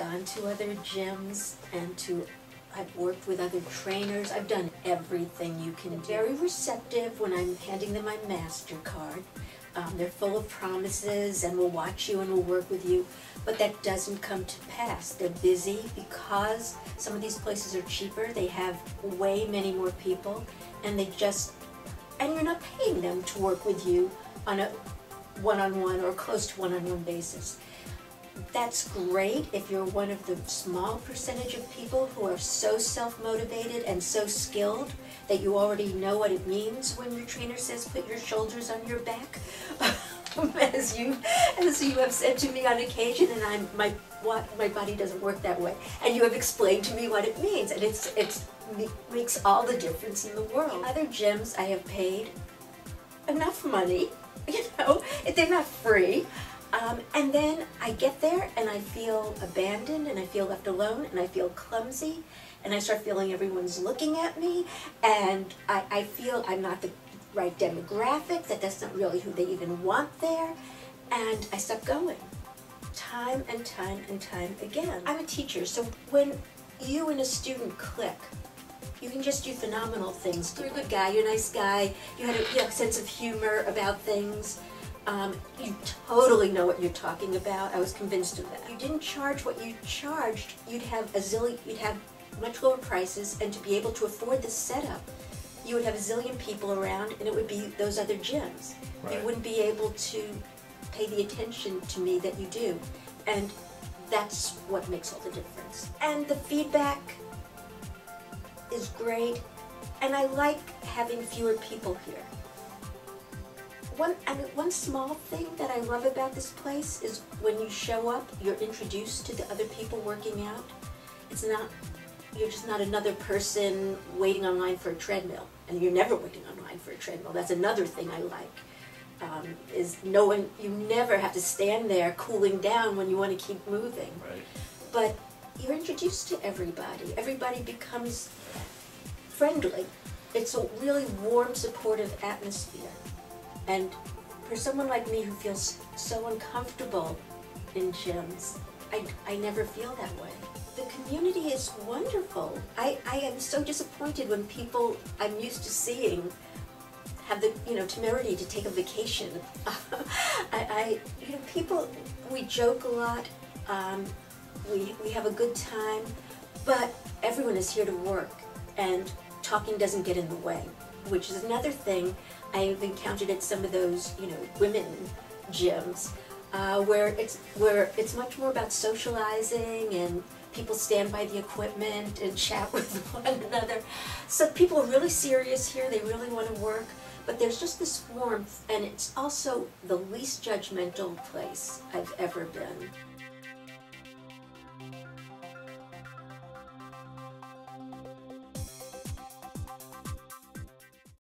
gone to other gyms I've worked with other trainers. I've done everything you can do. Very receptive when I'm handing them my MasterCard. They're full of promises and will watch you and will work with you, but that doesn't come to pass. They're busy because some of these places are cheaper. They have way many more people, and you're not paying them to work with you on a one-on-one or close to one-on-one basis. That's great if you're one of the small percentage of people who are so self-motivated and so skilled that you already know what it means when your trainer says put your shoulders on your back, as you have said to me on occasion, and my body doesn't work that way, and you have explained to me what it means, and it makes all the difference in the world. Other gyms I have paid enough money, they're not free. And then I get there and I feel abandoned and I feel left alone and I feel clumsy and I start feeling everyone's looking at me and I feel I'm not the right demographic, that's not really who they even want there, and I stop going. Time and time and time again. I'm a teacher, so when you and a student click, you can just do phenomenal things. You're a good guy, you're a nice guy, you have a sense of humor about things. You totally know what you're talking about. I was convinced of that. If you didn't charge what you charged, you'd have much lower prices, and to be able to afford the setup, you would have a zillion people around, and it would be those other gyms. Right. You wouldn't be able to pay the attention to me that you do, and that's what makes all the difference. And the feedback is great, and I like having fewer people here. One small thing that I love about this place is when you show up, you're introduced to the other people working out. You're just not another person waiting online for a treadmill, and you're never waiting online for a treadmill. That's another thing I like, you never have to stand there cooling down when you want to keep moving. Right. But you're introduced to everybody. Everybody becomes friendly. It's a really warm, supportive atmosphere. And for someone like me who feels so uncomfortable in gyms, I never feel that way. The community is wonderful. I am so disappointed when people I'm used to seeing have the temerity to take a vacation. We joke a lot. We have a good time, but everyone is here to work, and talking doesn't get in the way, which is another thing I've encountered at some of those, women gyms, where it's much more about socializing, and people stand by the equipment and chat with one another. So people are really serious here, they really want to work, but there's just this warmth, and it's also the least judgmental place I've ever been.